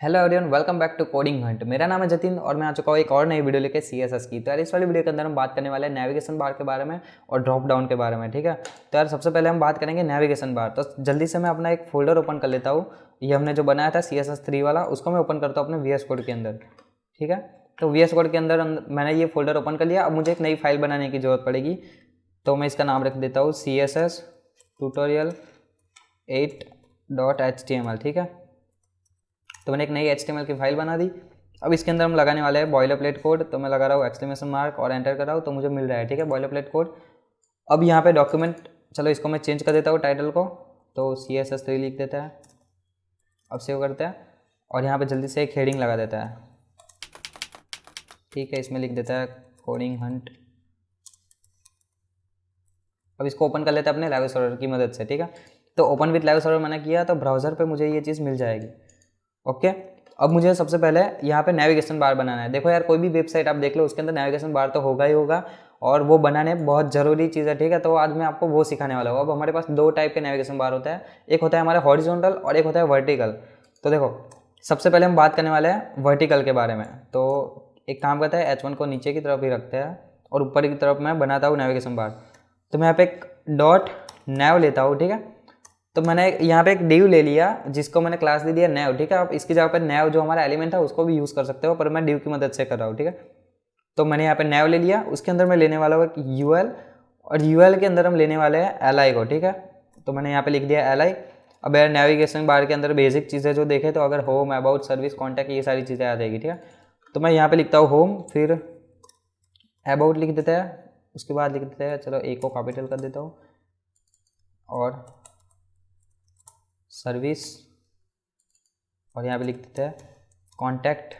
Hello everyone, welcome back to Coding Hunt. मेरा नाम है जतिन और मैं आ चुका हूँ एक और नई वीडियो लेके सीएसएस की। तो यार इस वाली वीडियो के अंदर हम बात करने वाले हैं नेविगेशन बार के बारे में और ड्रॉप डाउन के बारे में। ठीक है, तो यार सबसे पहले हम बात करेंगे नेविगेशन बार। तो जल्दी से मैं अपना एक फोल्डर ओपन कर लेता हूँ। ये हमने जो बनाया था CSS3 वाला, उसको मैं ओपन करता हूँ अपने VS कोड के अंदर। ठीक है, तो VS कोड के अंदर मैंने ये फोल्डर ओपन कर लिया। अब मुझे एक नई फाइल बनाने की जरूरत पड़ेगी, तो मैं इसका नाम रख देता हूँ CSS tutorial 8.html। ठीक है, तो मैंने एक नई HTML की फाइल बना दी। अब इसके अंदर हम लगाने वाले हैं बॉयलर प्लेट कोड। तो मैं लगा रहा हूँ एक्सक्लेमेशन मार्क और एंटर कर रहा हूँ, तो मुझे मिल रहा है। ठीक है, बॉयलर प्लेट कोड। अब यहाँ पे डॉक्यूमेंट, चलो इसको मैं चेंज कर देता हूँ टाइटल को, तो CSS3 लिख देता है। अब सेव करते हैं और यहाँ पे जल्दी से एक हेडिंग लगा देता है। ठीक है, इसमें लिख देता है कोडिंग हंट। अब इसको ओपन कर लेते हैं अपने लाइव सर्वर की मदद से। ठीक है, तो ओपन विथ लाइव सर्वर मैंने किया, तो ब्राउज़र पे मुझे ये चीज़ मिल जाएगी। ओके, अब मुझे सबसे पहले यहाँ पे नेविगेशन बार बनाना है। देखो यार, कोई भी वेबसाइट आप देख लो, उसके अंदर नेविगेशन बार तो होगा ही होगा, और वो बनाने बहुत ज़रूरी चीज़ है। ठीक है, तो आज मैं आपको वो सिखाने वाला हूँ। अब हमारे पास दो टाइप के नेविगेशन बार होता है, एक होता है हमारा हॉरिजॉन्टल और एक होता है वर्टिकल। तो देखो, सबसे पहले हम बात करने वाले हैं वर्टिकल के बारे में। तो एक काम करते हैं, H1 को नीचे की तरफ ही रखते हैं और ऊपर की तरफ मैं बनाता हूँ नेविगेशन बार। तो मैं यहाँ पे एक डॉट नैव लेता हूँ। ठीक है, तो मैंने यहाँ पे एक डिव ले लिया जिसको मैंने क्लास दे दिया नैव। ठीक है, आप इसकी जगह पर नैव जो हमारा एलिमेंट है उसको भी यूज़ कर सकते हो, पर मैं डिव की मदद से कर रहा हूँ। ठीक है, तो मैंने यहाँ पे नैव ले लिया। उसके अंदर मैं लेने वाला हूँ एक UL, और UL के अंदर हम लेने वाले हैं LI को। ठीक है, तो मैंने यहाँ पे लिख दिया LI। अब यार नेविगेशन बार के अंदर बेसिक चीज़ें जो देखें, तो अगर होम, अबाउट, सर्विस, कॉन्टैक्ट, ये सारी चीज़ें आ जाएगी। ठीक है, तो मैं यहाँ पे लिखता हूँ होम, फिर अबाउट लिख देता है, उसके बाद लिख देता है, चलो ए को कैपिटल कर देता हूँ, और सर्विस, और यहाँ पे लिख देते हैं कॉन्टैक्ट।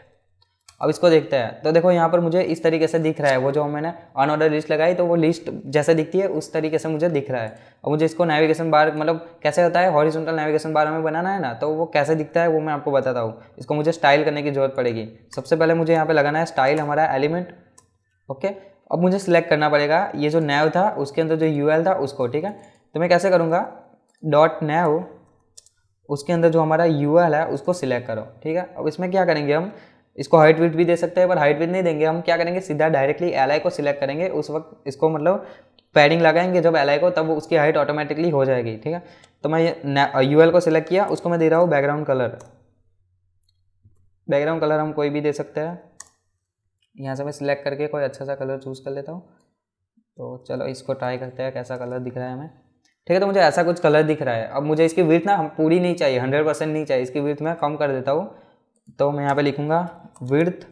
अब इसको देखते हैं, तो देखो यहाँ पर मुझे इस तरीके से दिख रहा है। वो जो मैंने अनऑर्डर लिस्ट लगाई, तो वो लिस्ट जैसे दिखती है उस तरीके से मुझे दिख रहा है। अब मुझे इसको नेविगेशन बार मतलब कैसे होता है, हॉरिजॉन्टल नेविगेशन बार हमें बनाना है ना, तो वो कैसे दिखता है वो मैं आपको बताता हूँ। इसको मुझे स्टाइल करने की जरूरत पड़ेगी। सबसे पहले मुझे यहाँ पे लगाना है स्टाइल, हमारा एलिमेंट। ओके, अब मुझे सिलेक्ट करना पड़ेगा ये जो नैव था उसके अंदर जो UL था उसको। ठीक है, तो मैं कैसे करूँगा, डॉट नैव, उसके अंदर जो हमारा UL है उसको सिलेक्ट करो। ठीक है, अब इसमें क्या करेंगे, हम इसको हाइट विड्थ भी दे सकते हैं, पर हाइट विड्थ नहीं देंगे। हम क्या करेंगे, सीधा डायरेक्टली LI को सिलेक्ट करेंगे। उस वक्त इसको मतलब पैडिंग लगाएंगे जब LI को, तब उसकी हाइट ऑटोमेटिकली हो जाएगी। ठीक है, तो मैं UL को सिलेक्ट किया, उसको मैं दे रहा हूँ बैकग्राउंड कलर। बैकग्राउंड कलर हम कोई भी दे सकते हैं। यहाँ से मैं सिलेक्ट करके कोई अच्छा सा कलर चूज़ कर लेता हूँ। तो चलो इसको ट्राई करते हैं कैसा कलर दिख रहा है हमें। ठीक है, तो मुझे ऐसा कुछ कलर दिख रहा है। अब मुझे इसकी विड्थ ना हम पूरी नहीं चाहिए, 100% नहीं चाहिए, इसकी विड्थ मैं कम कर देता हूँ। तो मैं यहाँ पे लिखूँगा विड्थ,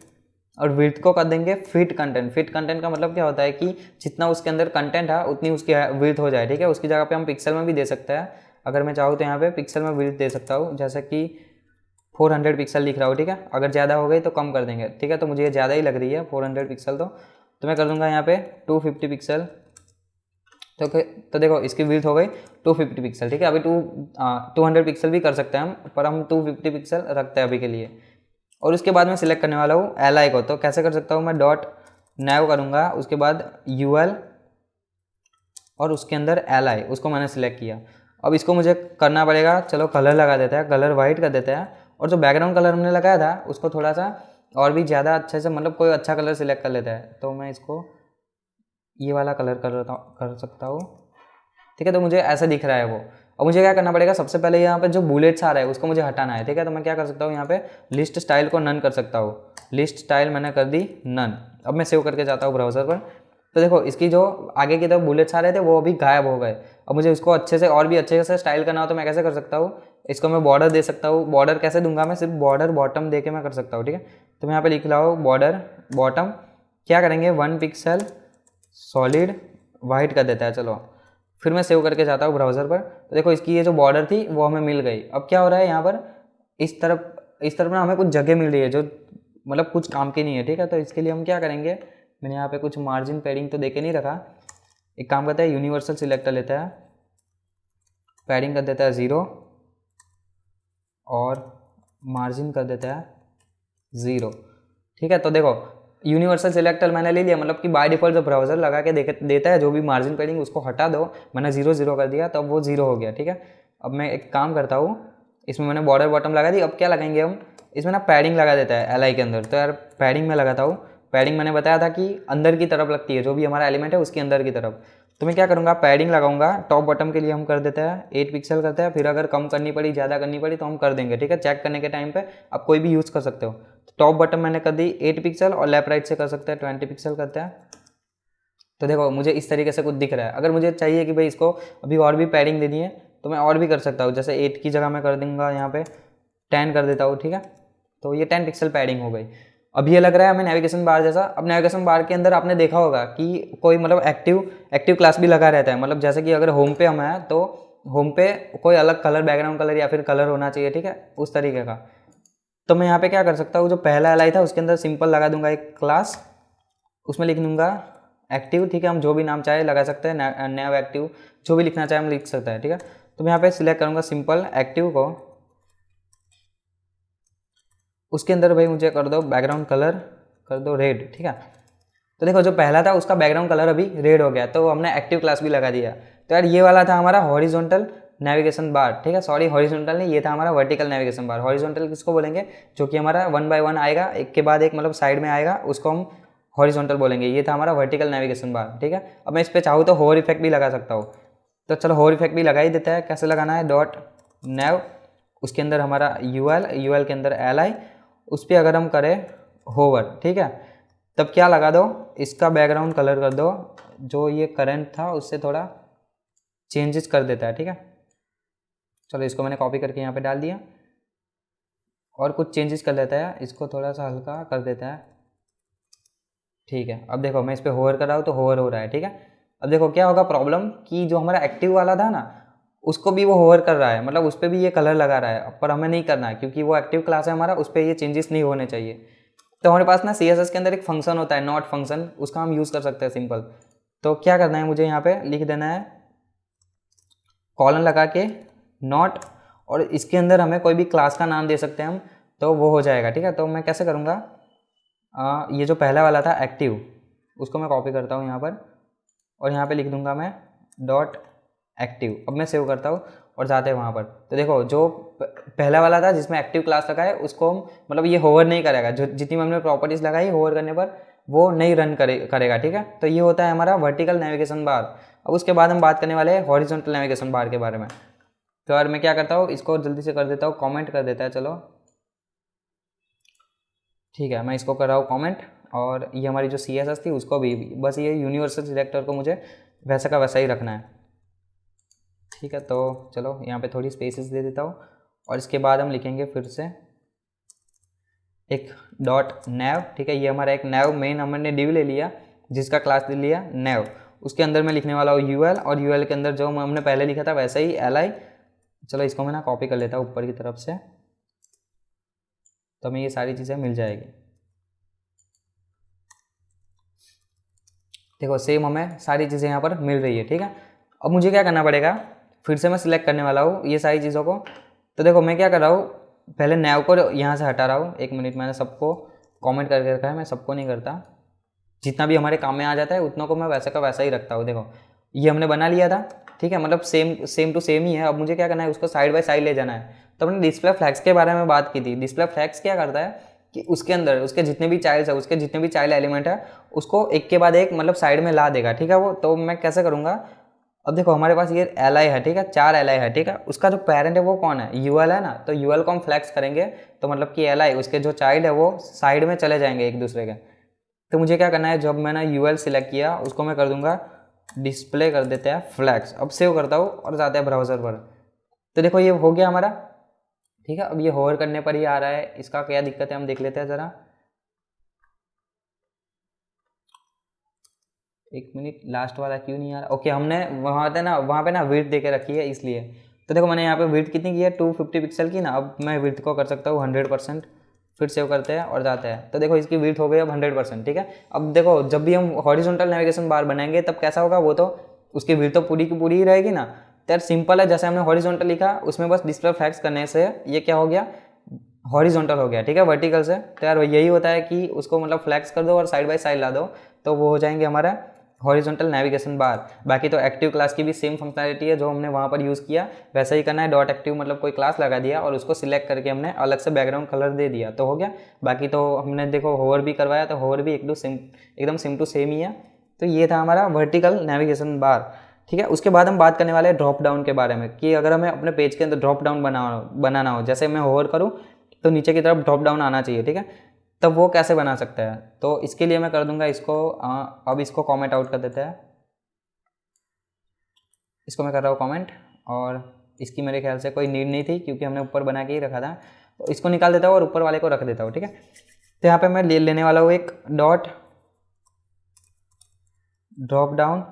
और विड्थ को कर देंगे फिट कंटेंट। फिट कंटेंट का मतलब क्या होता है कि जितना उसके अंदर कंटेंट है उतनी उसकी विड्थ हो जाए। ठीक है, उसकी जगह पे हम पिक्सल में भी दे सकते हैं। अगर मैं चाहूँ तो यहाँ पे पिक्सल में विड्थ दे सकता हूँ, जैसे कि 400 पिक्सल लिख रहा हूँ। ठीक है, अगर ज़्यादा हो गई तो कम कर देंगे। ठीक है, तो मुझे ये ज़्यादा ही लग रही है 400 पिक्सल, तो मैं कर दूँगा यहाँ पे 250 पिक्सल। तो देखो इसकी विड्थ हो गई 250 पिक्सल। ठीक है, अभी 200 पिक्सल भी कर सकते हैं हम, पर हम 250 पिक्सल रखते हैं अभी के लिए। और उसके बाद मैं सिलेक्ट करने वाला हूँ LI को। तो कैसे कर सकता हूँ, मैं डॉट नैव करूँगा, उसके बाद UL और उसके अंदर LI, उसको मैंने सिलेक्ट किया। अब इसको मुझे करना पड़ेगा, चलो कलर लगा देता है, कलर वाइट कर देता है, और जो बैकग्राउंड कलर हमने लगाया था उसको थोड़ा सा और भी ज़्यादा अच्छे से, मतलब कोई अच्छा कलर सिलेक्ट कर लेता है। तो मैं इसको ये वाला कलर कर सकता हूँ। ठीक है, तो मुझे ऐसा दिख रहा है वो। अब मुझे क्या करना पड़ेगा, सबसे पहले यहाँ पे जो बुलेट्स आ रहा है उसको मुझे हटाना है। ठीक है, तो मैं क्या कर सकता हूँ, यहाँ पे लिस्ट स्टाइल को नन कर सकता हूँ। लिस्ट स्टाइल मैंने कर दी नन। अब मैं सेव करके जाता हूँ ब्राउज़र पर। तो देखो इसकी जो आगे की तरफ बुलेट्स आ रहे थे वो अभी गायब हो गए। अब मुझे इसको अच्छे से और भी अच्छे से स्टाइल करना हो तो मैं कैसे कर सकता हूँ, इसको मैं बॉर्डर दे सकता हूँ। बॉर्डर कैसे दूंगा, मैं सिर्फ बॉर्डर बॉटम दे के मैं कर सकता हूँ। ठीक है, तो मैं यहाँ पे लिख रहा हूँ बॉर्डर बॉटम, क्या करेंगे 1 पिक्सल सॉलिड वाइट कर देता है। चलो फिर मैं सेव करके जाता हूँ ब्राउज़र पर। तो देखो इसकी ये जो बॉर्डर थी वो हमें मिल गई। अब क्या हो रहा है, यहाँ पर इस तरफ ना हमें कुछ जगह मिल रही है जो मतलब कुछ काम की नहीं है। ठीक है, तो इसके लिए हम क्या करेंगे, मैंने यहाँ पे कुछ मार्जिन पैडिंग तो देके नहीं रखा। एक काम करता है, यूनिवर्सल सिलेक्टर लेता है, पैडिंग कर देता है 0 और मार्जिन कर देता है 0। ठीक है, तो देखो यूनिवर्सल सिलेक्टर मैंने ले लिया, मतलब कि बाय डिफॉल्ट जो ब्राउज़र लगा के देता है जो भी मार्जिन पैडिंग उसको हटा दो। मैंने 0 0 कर दिया, तो वो 0 हो गया। ठीक है, अब मैं एक काम करता हूँ, इसमें मैंने बॉर्डर बॉटम लगा दी। अब क्या लगाएंगे हम, इसमें ना पैडिंग लगा देता है एल आई के अंदर। तो यार पैडिंग में लगाता हूँ। पैडिंग मैंने बताया था कि अंदर की तरफ लगती है, जो भी हमारा एलिमेंट है उसके अंदर की तरफ। तो मैं क्या करूँगा, पैडिंग लगाऊंगा। टॉप बॉटम के लिए हम कर देते हैं 8 पिक्सल करते हैं, फिर अगर कम करनी पड़ी ज़्यादा करनी पड़ी तो हम कर देंगे, ठीक है। चेक करने के टाइम पे आप कोई भी यूज़ कर सकते हो। तो टॉप बॉटम मैंने कर दी 8 पिक्सल और लेफ्ट राइट से कर सकते हैं 20 पिक्सल करते हैं। तो देखो मुझे इस तरीके से कुछ दिख रहा है। अगर मुझे चाहिए कि भाई इसको अभी और भी पैडिंग देनी है तो मैं और भी कर सकता हूँ। जैसे 8 की जगह मैं कर दूंगा यहाँ पे 10 कर देता हूँ, ठीक है। तो ये 10 पिक्सल पैडिंग हो गई। अब ये लग रहा है हमें नेविगेशन बार जैसा। अब नेविगेशन बार के अंदर आपने देखा होगा कि कोई मतलब एक्टिव क्लास भी लगा रहता है। मतलब जैसे कि अगर होम पे हम हैं तो होम पे कोई अलग कलर, बैकग्राउंड कलर या फिर कलर होना चाहिए, ठीक है, उस तरीके का। तो मैं यहाँ पे क्या कर सकता हूँ, जो पहला एल आई था उसके अंदर सिंपल लगा दूंगा एक क्लास, उसमें लिख दूंगा एक्टिव, ठीक है। हम जो भी नाम चाहे लगा सकते हैं, नैव एक्टिव, जो भी लिखना चाहे हम लिख सकते हैं, ठीक है। तो मैं यहाँ पे सिलेक्ट करूँगा सिंपल एक्टिव को। उसके अंदर भाई मुझे कर दो बैकग्राउंड कलर, कर दो रेड, ठीक है। तो देखो जो पहला था उसका बैकग्राउंड कलर अभी रेड हो गया, तो हमने एक्टिव क्लास भी लगा दिया। तो यार ये वाला था हमारा हॉरिजॉन्टल नेविगेशन बार, ठीक है। सॉरी हॉरिजॉन्टल नहीं, ये था हमारा वर्टिकल नेविगेशन बार। हॉरिजॉन्टल किसको बोलेंगे, जो कि हमारा 1 बाय 1 आएगा, एक के बाद एक मतलब साइड में आएगा, उसको हम हॉरिजॉन्टल बोलेंगे। ये था हमारा वर्टिकल नेविगेशन बार, ठीक है। अब मैं इस पर चाहूँ तो होवर इफेक्ट भी लगा सकता हूँ। तो चलो होवर इफेक्ट भी लगा ही देता है। कैसे लगाना है, डॉट नेव, उसके अंदर हमारा यूएल के अंदर एल आई, उस पर अगर हम करें होवर, ठीक है, तब क्या लगा दो, इसका बैकग्राउंड कलर कर दो जो ये करंट था उससे थोड़ा चेंजेस कर देता है, ठीक है। चलो इसको मैंने कॉपी करके यहाँ पे डाल दिया और कुछ चेंजेस कर देता है, इसको थोड़ा सा हल्का कर देता है, ठीक है। अब देखो मैं इस पर होवर कर रहा हूँ तो होवर हो रहा है, ठीक है। अब देखो क्या होगा प्रॉब्लम, कि जो हमारा एक्टिव वाला था ना उसको भी वो होवर कर रहा है, मतलब उस पर भी ये कलर लगा रहा है, पर हमें नहीं करना है क्योंकि वो एक्टिव क्लास है हमारा, उस पर ये चेंजेस नहीं होने चाहिए। तो हमारे पास ना CSS के अंदर एक फंक्शन होता है नॉट फंक्शन, उसका हम यूज़ कर सकते हैं सिंपल। तो क्या करना है, मुझे यहाँ पे लिख देना है कॉलन लगा के नॉट, और इसके अंदर हमें कोई भी क्लास का नाम दे सकते हैं हम, तो वो हो जाएगा, ठीक है। तो मैं कैसे करूँगा, ये जो पहला वाला था एक्टिव, उसको मैं कॉपी करता हूँ यहाँ पर और यहाँ पे लिख दूँगा मैं डॉट एक्टिव। अब मैं सेव करता हूँ और जाते हैं वहाँ पर। तो देखो जो पहला वाला था जिसमें एक्टिव क्लास लगा है उसको हम मतलब ये होवर नहीं करेगा, जो जितनी हमने प्रॉपर्टीज़ लगाई होवर करने पर वो नहीं रन करेगा, ठीक है। तो ये होता है हमारा वर्टिकल नेविगेशन बार। अब उसके बाद हम बात करने वाले हैं हॉरिजॉन्टल नेविगेशन बार के बारे में। तो यार मैं क्या करता हूँ, इसको जल्दी से कर देता हूँ, कॉमेंट कर देता है, चलो ठीक है। मैं इसको कर रहा हूँ कॉमेंट, और ये हमारी जो CSS थी उसको भी बस ये यूनिवर्सल सिलेक्टर को मुझे वैसा का वैसा ही रखना है, ठीक है। तो चलो यहाँ पे थोड़ी स्पेसेस दे देता हूँ और इसके बाद हम लिखेंगे फिर से एक डॉट नेव, ठीक है। ये हमारा एक नेव मेन हमने डिव ले लिया जिसका क्लास ले लिया नेव, उसके अंदर मैं लिखने वाला हूँ यूएल, और यूएल के अंदर जो हमने पहले लिखा था वैसे ही एल आई। चलो इसको मैं ना कॉपी कर लेता हूँ ऊपर की तरफ से, तो हमें ये सारी चीज़ें मिल जाएगी। देखो सेम हमें सारी चीज़ें यहाँ पर मिल रही है, ठीक है। अब मुझे क्या करना पड़ेगा, फिर से मैं सिलेक्ट करने वाला हूँ ये सारी चीज़ों को। तो देखो मैं क्या कर रहा हूँ, पहले नैव को यहाँ से हटा रहा हूँ। एक मिनट, मैंने सबको कमेंट करके रखा है, मैं सबको नहीं करता, जितना भी हमारे काम में आ जाता है उतनों को मैं वैसा का वैसा ही रखता हूँ। देखो ये हमने बना लिया था, ठीक है, मतलब सेम टू सेम ही है। अब मुझे क्या करना है, उसको साइड बाय साइड ले जाना है। तो हमने डिस्प्ले फ्लैग्स के बारे में बात की थी। डिस्प्ले फ्लैग्स क्या करता है कि उसके अंदर उसके जितने भी चाइल्ड है, उसके जितने भी चाइल्ड एलिमेंट है उसको एक के बाद एक मतलब साइड में ला देगा, ठीक है। वो तो मैं कैसे करूँगा, अब देखो हमारे पास ये एल आई है, ठीक है, 4 एल आई है, ठीक है। उसका जो पेरेंट है वो कौन है, यूएल है ना। तो यूएल को हम फ्लैक्स करेंगे तो मतलब कि एल आई उसके जो चाइल्ड है वो साइड में चले जाएंगे एक दूसरे के। तो मुझे क्या करना है, जब मैंने यूएल सिलेक्ट किया उसको मैं कर दूंगा डिस्प्ले कर देते हैं फ्लैग्स। अब सेव करता हूँ और जाते हैं ब्राउज़र पर। तो देखो ये हो गया हमारा, ठीक है। अब ये होवर करने पर ही आ रहा है, इसका क्या दिक्कत है हम देख लेते हैं ज़रा। एक मिनट, लास्ट वाला क्यों नहीं आ रहा। ओके, हमने वहाँ पे ना विड्थ दे के रखी है इसलिए। तो देखो मैंने यहाँ पे विड्थ कितनी की है, 250 पिक्सल की ना। अब मैं विड्थ को कर सकता हूँ 100%। फिर सेव करते हैं और जाते हैं। तो देखो इसकी विड्थ हो गई अब 100%, ठीक है। अब देखो जब भी हम हॉरिजॉन्टल नेविगेशन बार बनाएंगे तब कैसा होगा, वो तो उसकी विड्थ तो पूरी की पूरी ही रहेगी ना। तो यार सिंपल है, जैसे हमने हॉरिजॉन्टल लिखा उसमें बस डिस्प्ले फ्लैग्स करने से ये क्या हो गया, हॉरिजॉन्टल हो गया, ठीक है, वर्टिकल से। तो यार यही होता है कि उसको मतलब फ्लैग्स कर दो और साइड बाय साइड ला दो तो वो हो जाएंगे हमारा हॉरिजॉन्टल नेविगेशन बार। बाकी तो एक्टिव क्लास की भी सेम फंक्शनैलिटी है जो हमने वहाँ पर यूज़ किया, वैसा ही करना है। डॉट एक्टिव मतलब कोई क्लास लगा दिया और उसको सिलेक्ट करके हमने अलग से बैकग्राउंड कलर दे दिया तो हो गया। बाकी तो हमने देखो होवर भी करवाया, तो होवर भी एकदम सेम टू सेम ही है। तो ये था हमारा वर्टिकल नेविगेशन बार। ठीक है, उसके बाद हम बात करने वाले हैं ड्रॉप डाउन के बारे में, कि अगर हमें अपने पेज के अंदर ड्रॉप डाउन बनाना हो, जैसे मैं होवर करूँ तो नीचे की तरफ ड्रॉप डाउन आना चाहिए। ठीक है, तब वो कैसे बना सकता है, तो इसके लिए मैं कर दूंगा इसको, अब इसको कमेंट आउट कर देते हैं। इसको मैं कर रहा हूँ कमेंट, और इसकी मेरे ख्याल से कोई नीड नहीं थी क्योंकि हमने ऊपर बना के ही रखा था, तो इसको निकाल देता हूँ और ऊपर वाले को रख देता हूँ। ठीक है, तो यहाँ पे मैं लेने वाला हूँ एक डॉट ड्रॉप डाउन।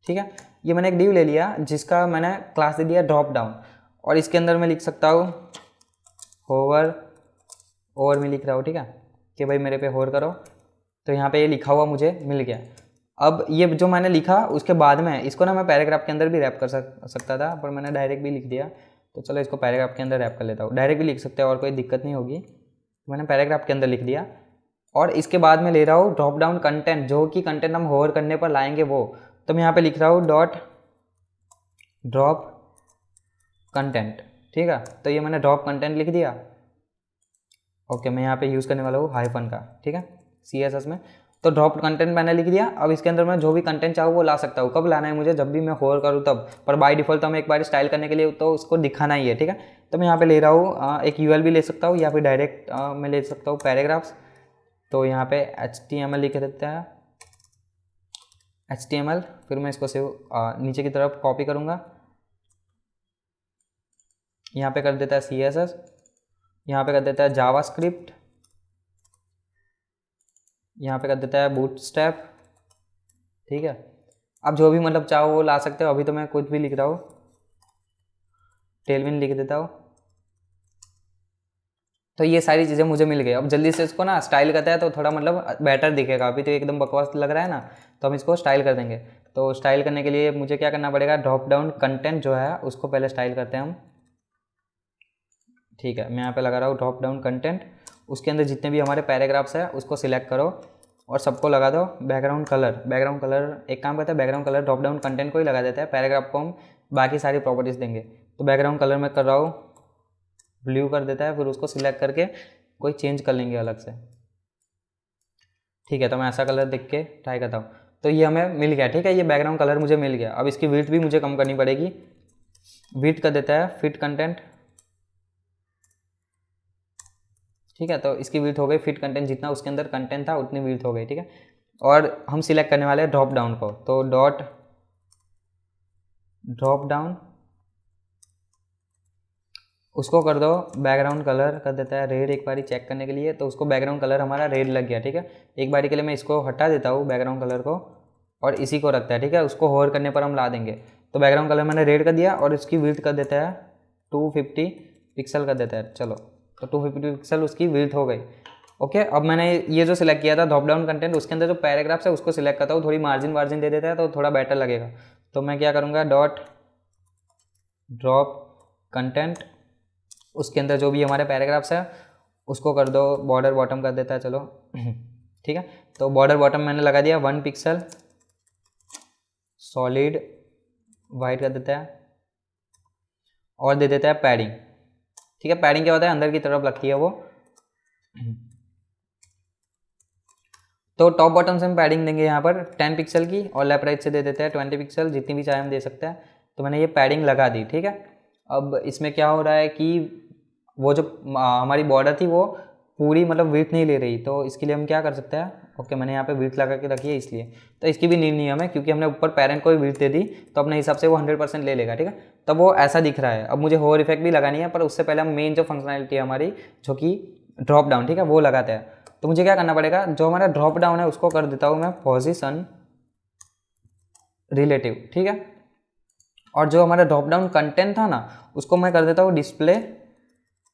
ठीक है, ये मैंने एक डिव ले लिया जिसका मैंने क्लास दे दिया ड्रॉप डाउन, और इसके अंदर मैं लिख सकता हूँ होवर, ओवर में लिख रहा हूँ। ठीक है, कि भाई मेरे पे होवर करो, तो यहाँ पे ये लिखा हुआ मुझे मिल गया। अब ये जो मैंने लिखा उसके बाद में इसको ना मैं पैराग्राफ के अंदर भी रैप कर सकता था, पर मैंने डायरेक्ट भी लिख दिया, तो चलो इसको पैराग्राफ के अंदर रैप कर लेता हूँ। डायरेक्ट भी लिख सकते हैं और कोई दिक्कत नहीं होगी, मैंने पैराग्राफ के अंदर लिख दिया। और इसके बाद में ले रहा हूँ ड्रॉप डाउन कंटेंट, जो कि कंटेंट हम होवर करने पर लाएंगे वो, तो मैं यहाँ पे लिख रहा हूँ डॉट ड्रॉप कंटेंट। ठीक है, तो ये मैंने ड्रॉप कंटेंट लिख दिया। ओके, मैं यहाँ पे यूज़ करने वाला हूँ हाइफन का। ठीक है, CSS में, तो ड्रॉप कंटेंट मैंने लिख दिया। अब इसके अंदर मैं जो भी कंटेंट चाहूँ वो ला सकता हूँ। कब लाना है मुझे, जब भी मैं होवर करूँ तब, पर बाय डिफॉल्ट तो मैं एक बार स्टाइल करने के लिए तो उसको दिखाना ही है। ठीक है, तो मैं यहाँ पे ले रहा हूँ एक UL भी ले सकता हूँ, या फिर डायरेक्ट मैं ले सकता हूँ पैराग्राफ्स। तो यहाँ पे HTML लिख देता है, HTML, फिर मैं इसको नीचे की तरफ कॉपी करूँगा, यहाँ पे कर देता है CSS, यहाँ पे कर देता है जावास्क्रिप्ट, यहाँ पे कर देता है बूटस्ट्रैप। ठीक है, अब जो भी मतलब चाहो वो ला सकते हो। अभी तो मैं कुछ भी लिख रहा हूँ, टेलविन लिख देता हूँ। तो ये सारी चीज़ें मुझे मिल गई। अब जल्दी से इसको ना स्टाइल करते हैं तो थोड़ा मतलब बेटर दिखेगा। अभी तो एकदम बकवास लग रहा है ना, तो हम इसको स्टाइल कर देंगे। तो स्टाइल करने के लिए मुझे क्या करना पड़ेगा, ड्रॉप डाउन कंटेंट जो है उसको पहले स्टाइल करते हैं हम। ठीक है, मैं यहाँ पे लगा रहा हूँ ड्रॉप डाउन कंटेंट, उसके अंदर जितने भी हमारे पैराग्राफ्स है उसको सिलेक्ट करो और सबको लगा दो बैकग्राउंड कलर। बैकग्राउंड कलर एक काम करता है, background colour drop down content को ही लगा देता है, पैराग्राफ को हम बाकी सारी प्रॉपर्टीज़ देंगे। तो बैकग्राउंड कलर मैं कर रहा हूँ ब्लू कर देता है, फिर उसको सिलेक्ट करके कोई चेंज कर लेंगे अलग से। ठीक है, तो मैं ऐसा कलर देख के ट्राई करता हूँ, तो ये हमें मिल गया। ठीक है, ये बैकग्राउंड कलर मुझे मिल गया। अब इसकी विड्थ भी मुझे कम करनी पड़ेगी, विड्थ कर देता है फिट कंटेंट। ठीक है, तो इसकी विड्थ हो गई फिट कंटेंट, जितना उसके अंदर कंटेंट था उतनी विड्थ हो गई। ठीक है, और हम सिलेक्ट करने वाले हैं ड्रॉप डाउन को, तो डॉट ड्रॉप डाउन, उसको कर दो बैकग्राउंड कलर, कर देता है रेड एक बारी चेक करने के लिए, तो उसको बैकग्राउंड कलर हमारा रेड लग गया। ठीक है, एक बारी के लिए मैं इसको हटा देता हूँ बैकग्राउंड कलर को, और इसी को रखता है। ठीक है, उसको होवर करने पर हम ला देंगे। तो बैकग्राउंड कलर मैंने रेड कर दिया और इसकी विड्थ कर देता है 250 पिक्सल कर देता है। चलो, तो 250 पिक्सल उसकी विड्थ हो गई। ओके, अब मैंने ये जो सिलेक्ट किया था ड्रॉप डाउन कंटेंट, उसके अंदर जो पैराग्राफ्स है उसको सिलेक्ट करता हूँ, थोड़ी मार्जिन दे देता है तो थोड़ा बेटर लगेगा। तो मैं क्या करूँगा, डॉट ड्रॉप कंटेंट, उसके अंदर जो भी हमारे पैराग्राफ्स है उसको कर दो बॉर्डर बॉटम कर देता है। चलो ठीक है, तो बॉर्डर बॉटम मैंने लगा दिया 1 पिक्सल, सॉलिड वाइट कर देता है, और दे देता है पैडिंग। ठीक है, पैडिंग क्या होता है, अंदर की तरफ लगती है वो। तो टॉप बॉटम से हम पैडिंग देंगे यहाँ पर 10 पिक्सल की, और लेफ्ट राइट से दे देते हैं 20 पिक्सल, जितनी भी चाहे हम दे सकते हैं। तो मैंने ये पैडिंग लगा दी। ठीक है, अब इसमें क्या हो रहा है कि वो जो हमारी बॉर्डर थी वो पूरी मतलब विड्थ नहीं ले रही, तो इसके लिए हम क्या कर सकते हैं। ओके, मैंने यहाँ पे विड्थ लगा के रखी है इसलिए, तो इसकी भी नीड नहीं है हमें, क्योंकि हमने ऊपर पेरेंट को भी विड्थ दे दी तो अपने हिसाब से वो 100% ले लेगा। ठीक है, तब वो ऐसा दिख रहा है। अब मुझे होवर इफेक्ट भी लगानी है, पर उससे पहले हम मेन जो फंक्शनैलिटी है हमारी, जो कि ड्रॉप डाउन, ठीक है, वो लगाते हैं। तो मुझे क्या करना पड़ेगा, जो हमारा ड्रॉप डाउन है उसको कर देता हूँ मैं पोजीशन रिलेटिव। ठीक है, और जो हमारा ड्रॉप डाउन कंटेंट था ना उसको मैं कर देता हूँ डिस्प्ले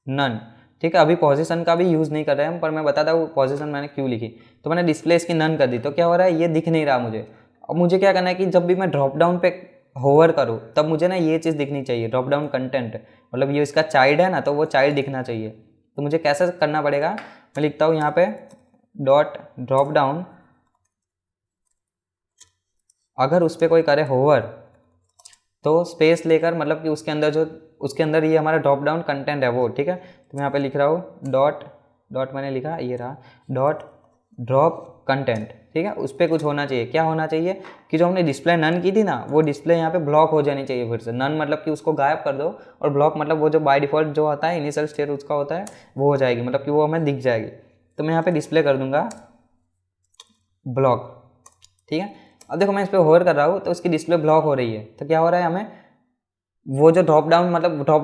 नन। ठीक है, अभी पोजीशन का भी यूज़ नहीं कर रहे हैं हम, पर मैं बताता हूँ पोजीशन मैंने क्यों लिखी। तो मैंने डिस्प्ले इसकी नन कर दी, तो क्या हो रहा है, ये दिख नहीं रहा मुझे। अब मुझे क्या करना है कि जब भी मैं ड्रॉप डाउन पे होवर करूँ तब मुझे ना ये चीज़ दिखनी चाहिए, ड्रॉप डाउन कंटेंट, मतलब ये इसका चाइल्ड है ना, तो वो चाइल्ड दिखना चाहिए। तो मुझे कैसे करना पड़ेगा, मैं लिखता हूँ यहाँ पे डॉट ड्रॉप डाउन अगर उस पर कोई करे होवर तो स्पेस लेकर मतलब कि उसके अंदर ये हमारा ड्रॉप डाउन कंटेंट है वो, ठीक है। तो मैं यहाँ पे लिख रहा हूँ डॉट मैंने लिखा, ये रहा डॉट ड्रॉप कंटेंट, ठीक है। उस पर कुछ होना चाहिए, क्या होना चाहिए कि जो हमने डिस्प्ले नन की थी ना, वो डिस्प्ले यहाँ पे ब्लॉक हो जानी चाहिए फिर से। नन मतलब कि उसको गायब कर दो, और ब्लॉक मतलब वो जो बाय डिफ़ॉल्ट जो होता है इनिशियल स्टेट उसका होता है वो हो जाएगी, मतलब कि वो हमें दिख जाएगी। तो मैं यहाँ पे डिस्प्ले कर दूंगा ब्लॉक, ठीक है। अब देखो मैं इस पर होवर कर रहा हूँ तो उसकी डिस्प्ले ब्लॉक हो रही है, तो क्या हो रहा है, हमें वो जो ड्रॉप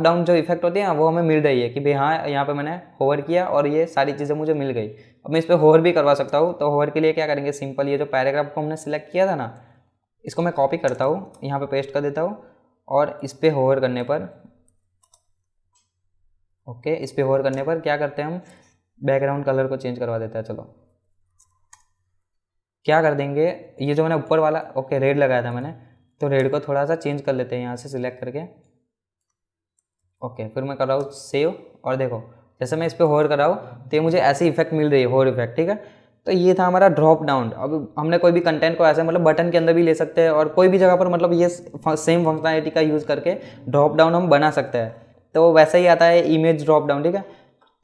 डाउन जो इफेक्ट होती है ना, वो हमें मिल रही है कि भाई हाँ यहाँ पे मैंने होवर किया और ये सारी चीज़ें मुझे मिल गई। अब मैं इस पर होवर भी करवा सकता हूँ। तो होवर के लिए क्या करेंगे, सिंपल ये जो पैराग्राफ को हमने सिलेक्ट किया था ना, इसको मैं कॉपी करता हूँ, यहाँ पे पेस्ट कर देता हूँ, और इस पर होवर करने पर ओके, इस पर होवर करने पर क्या करते हैं हम, बैकग्राउंड कलर को चेंज करवा देते हैं। चलो क्या कर देंगे, ये जो मैंने ऊपर वाला ओके रेड लगाया था मैंने, तो रेड को थोड़ा सा चेंज कर लेते हैं यहाँ से सिलेक्ट करके। ओके, फिर मैं कर रहा हूँ सेव, और देखो जैसे मैं इस पर होवर कर रहा हूँ तो ये मुझे ऐसी इफेक्ट मिल रही है, होवर इफेक्ट, ठीक है। तो ये था हमारा ड्रॉप डाउन। अब हमने कोई भी कंटेंट को ऐसे मतलब बटन के अंदर भी ले सकते हैं, और कोई भी जगह पर मतलब ये सेम फंक्शनैलिटी का यूज़ करके ड्रॉप डाउन हम बना सकते हैं। तो वैसा ही आता है इमेज ड्रॉप डाउन, ठीक है।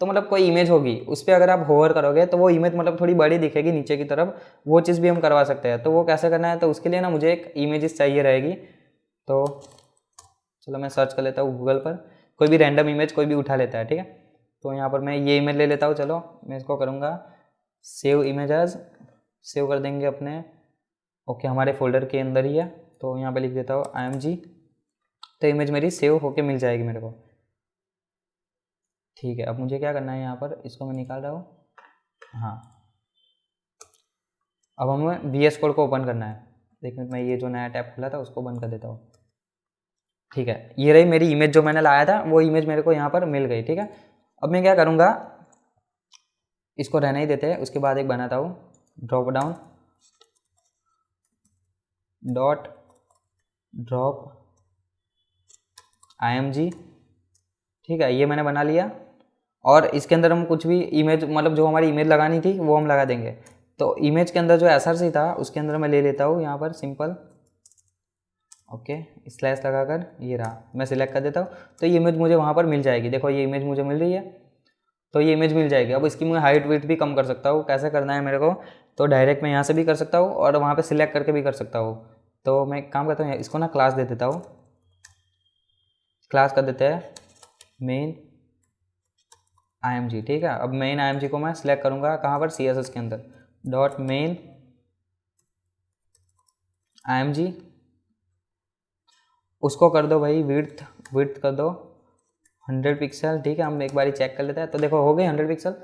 तो मतलब कोई इमेज होगी उस पर अगर आप होवर करोगे तो वो इमेज मतलब थोड़ी बड़ी दिखेगी नीचे की तरफ, वो चीज़ भी हम करवा सकते हैं। तो वो कैसे करना है, तो उसके लिए ना मुझे एक इमेजेस चाहिए रहेगी। तो चलो मैं सर्च कर लेता हूँ गूगल पर, कोई भी रैंडम इमेज कोई भी उठा लेता है, ठीक है। तो यहाँ पर मैं ये इमेज ले लेता हूँ। चलो मैं इसको करूँगा सेव इमेजेस, सेव कर देंगे अपने ओके हमारे फोल्डर के अंदर ही है। तो यहाँ पे लिख देता हूँ img, तो इमेज मेरी सेव होके मिल जाएगी मेरे को, ठीक है। अब मुझे क्या करना है, यहाँ पर इसको मैं निकाल रहा हूँ, हाँ। अब हमें VS कोड को ओपन करना है। एक मिनट, मैं ये जो नया टैब खुला था उसको बंद कर देता हूँ, ठीक है। ये रही मेरी इमेज जो मैंने लाया था, वो इमेज मेरे को यहाँ पर मिल गई, ठीक है। अब मैं क्या करूँगा, इसको रहने ही देते हैं। उसके बाद एक बनाता हूँ drop down dot drop img, ठीक है। ये मैंने बना लिया, और इसके अंदर हम कुछ भी इमेज मतलब जो हमारी इमेज लगानी थी वो हम लगा देंगे। तो इमेज के अंदर जो src था उसके अंदर मैं ले लेता हूँ यहाँ पर सिंपल ओके स्लैश लगाकर, ये रहा, मैं सिलेक्ट कर देता हूँ। तो ये इमेज मुझे वहाँ पर मिल जाएगी, देखो ये इमेज मुझे मिल रही है, तो ये इमेज मिल जाएगी। अब इसकी मैं हाइट वेट भी कम कर सकता हूँ, कैसे करना है मेरे को, तो डायरेक्ट मैं यहाँ से भी कर सकता हूँ और वहाँ पे सिलेक्ट करके भी कर सकता हूँ। तो मैं काम करता हूँ, इसको ना क्लास दे देता हूँ, क्लास कर देते हैं मेन img, ठीक है। अब मेन img को मैं सिलेक्ट करूँगा कहाँ पर, CSS के अंदर, डॉट मेन img, उसको कर दो भाई विड्थ कर दो 100 पिक्सल, ठीक है। हम एक बार चेक कर लेते हैं, तो देखो हो गई 100 पिक्सल।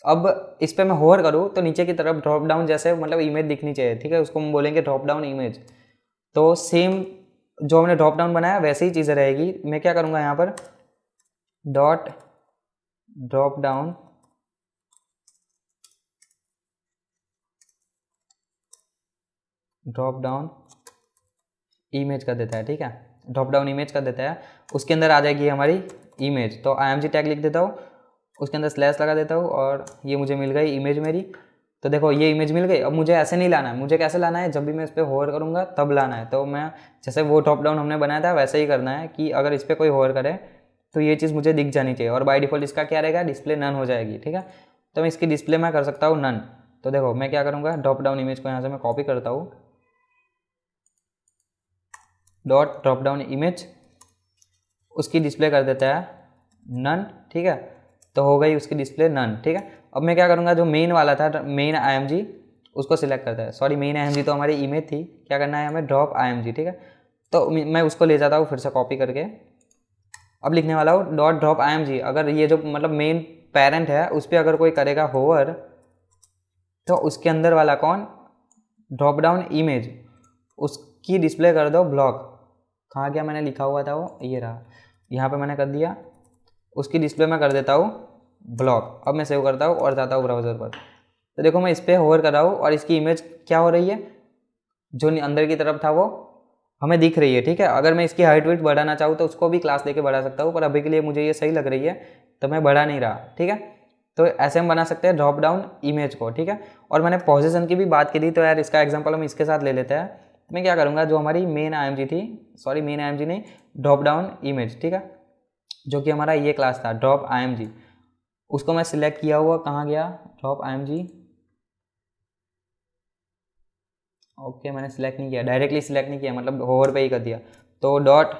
अब इस पर मैं होवर करूँ तो नीचे की तरफ ड्रॉप डाउन जैसे मतलब इमेज दिखनी चाहिए, ठीक है। उसको हम बोलेंगे ड्रॉप डाउन इमेज। तो सेम जो हमने ड्रॉप डाउन बनाया वैसे ही चीज़ें रहेगी। मैं क्या करूँगा यहाँ पर डॉट ड्रॉप डाउन इमेज कर देता है, ठीक है। ड्रॉप डाउन इमेज कर देता है, उसके अंदर आ जाएगी हमारी इमेज। तो img टैग लिख देता हूँ, उसके अंदर स्लैश लगा देता हूँ, और ये मुझे मिल गई इमेज मेरी। तो देखो ये इमेज मिल गई। अब मुझे ऐसे नहीं लाना है, मुझे कैसे लाना है, जब भी मैं इस पर होवर करूँगा तब लाना है। तो मैं जैसे वो ड्रॉप डाउन हमने बनाया था वैसे ही करना है कि अगर इस पर कोई होवर करे तो ये चीज़ मुझे दिख जानी चाहिए, और बाय डिफ़ॉल्ट इसका क्या रहेगा, डिस्प्ले नन हो जाएगी, ठीक है। तो मैं इसकी डिस्प्ले मैं कर सकता हूँ नन। तो देखो मैं क्या करूँगा, ड्रॉप डाउन इमेज को यहाँ से मैं कॉपी करता हूँ, डॉट ड्रॉप डाउन इमेज, उसकी डिस्प्ले कर देता है नन, ठीक है। तो हो गई उसकी डिस्प्ले नन, ठीक है। अब मैं क्या करूँगा, जो मेन वाला था मेन img उसको सिलेक्ट करता है, सॉरी मेन img तो हमारी इमेज थी, क्या करना है हमें ड्रॉप img, ठीक है। तो मैं उसको ले जाता हूँ फिर से कॉपी करके, अब लिखने वाला हूँ डॉट ड्रॉप img। अगर ये जो मतलब मेन पेरेंट है उस पर अगर कोई करेगा होवर तो उसके अंदर वाला कौन, ड्रॉप डाउन इमेज, उसकी डिस्प्ले कर दो ब्लॉक। कहाँ गया, मैंने लिखा हुआ था वो, ये रहा, यहाँ पे मैंने कर दिया, उसकी डिस्प्ले में कर देता हूँ ब्लॉक। अब मैं सेव करता हूँ और जाता हूँ ब्राउज़र पर। तो देखो मैं इस पर होवर कर रहा हूँ और इसकी इमेज क्या हो रही है, जो अंदर की तरफ था वो हमें दिख रही है, ठीक है। अगर मैं इसकी हाइट वेट बढ़ाना चाहूँ तो उसको भी क्लास देके बढ़ा सकता हूँ, पर अभी के लिए मुझे ये सही लग रही है तो मैं बढ़ा नहीं रहा, ठीक है। तो ऐसे हम बना सकते हैं ड्रॉप डाउन इमेज को, ठीक है। और मैंने पोजीशन की भी बात की थी, तो यार इसका एग्जांपल हम इसके साथ ले लेते हैं। मैं क्या करूँगा, जो हमारी मेन IMG थी, सॉरी मेन IMG नहीं, ड्रॉप डाउन इमेज, ठीक है, जो कि हमारा ये क्लास था ड्रॉप IMG, उसको मैं सिलेक्ट किया हुआ, कहाँ गया, ड्रॉप IMG, ओके मैंने सिलेक्ट नहीं किया, डायरेक्टली सिलेक्ट नहीं किया, मतलब होवर पे ही कर दिया। तो डॉट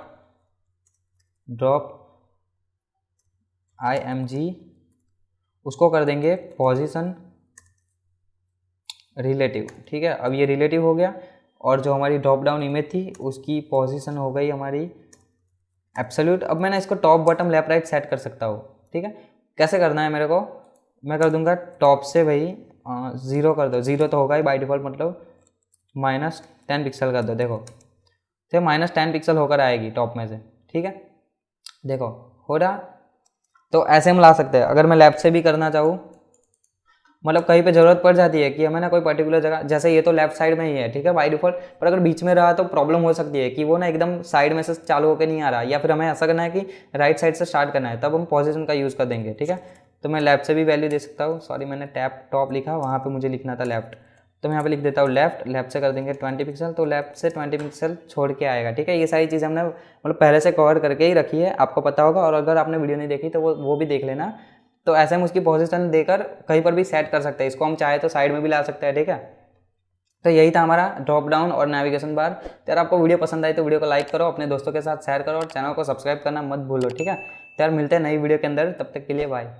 ड्रॉप IMG, उसको कर देंगे पोजीशन रिलेटिव, ठीक है। अब ये रिलेटिव हो गया, और जो हमारी ड्रॉप डाउन इमेज थी उसकी पोजीशन हो गई हमारी एब्सोल्यूट। अब मैंने इसको top bottom left right set कर सकता हूँ, ठीक है। कैसे करना है मेरे को, मैं कर दूंगा टॉप से भाई 0 कर दो, 0 तो होगा ही बाय डिफ़ॉल्ट, मतलब -10 पिक्सल कर दो, देखो तो -10 पिक्सल होकर आएगी टॉप में से, ठीक है, देखो हो रहा। तो ऐसे हम ला सकते हैं। अगर मैं लेफ्ट से भी करना चाहूँ, मतलब कहीं पे ज़रूरत पड़ जाती है कि हमें ना कोई पर्टिकुलर जगह, जैसे ये तो लेफ्ट साइड में ही है, ठीक है बाय डिफ़ॉल्ट, पर अगर बीच में रहा तो प्रॉब्लम हो सकती है कि वो ना एकदम साइड में से चालू होकर नहीं आ रहा, या फिर हमें ऐसा करना है कि राइट साइड से स्टार्ट करना है, तब हम पोजीशन का यूज़ कर देंगे, ठीक है। तो मैं लेफ्ट से भी वैल्यू दे सकता हूँ, सॉरी मैंने टैप टॉप लिखा, वहाँ पर मुझे लिखना था लेफ्ट, तो मैं यहाँ पे लिख देता हूँ लेफ्ट, लेफ्ट से कर देंगे 20 पिक्सल, तो लेफ्ट से 20 पिक्सल छोड़ के आएगा, ठीक है। ये सारी चीज़ हमने मतलब पहले से कवर करके ही रखी है, आपको पता होगा, और अगर आपने वीडियो नहीं देखी तो वो भी देख लेना। तो ऐसे हम उसकी पोजीशन देकर कहीं पर भी सेट कर सकते हैं, इसको हम चाहे तो साइड में भी ला सकते हैं, ठीक है। तो यही था हमारा ड्रॉप डाउन और नेविगेशन बार। तो यार आपको वीडियो पसंद आई तो वीडियो को लाइक करो, अपने दोस्तों के साथ शेयर करो, और चैनल को सब्सक्राइब करना मत भूलो, ठीक है। तो यार मिलते हैं नई वीडियो के अंदर, तब तक के लिए बाय।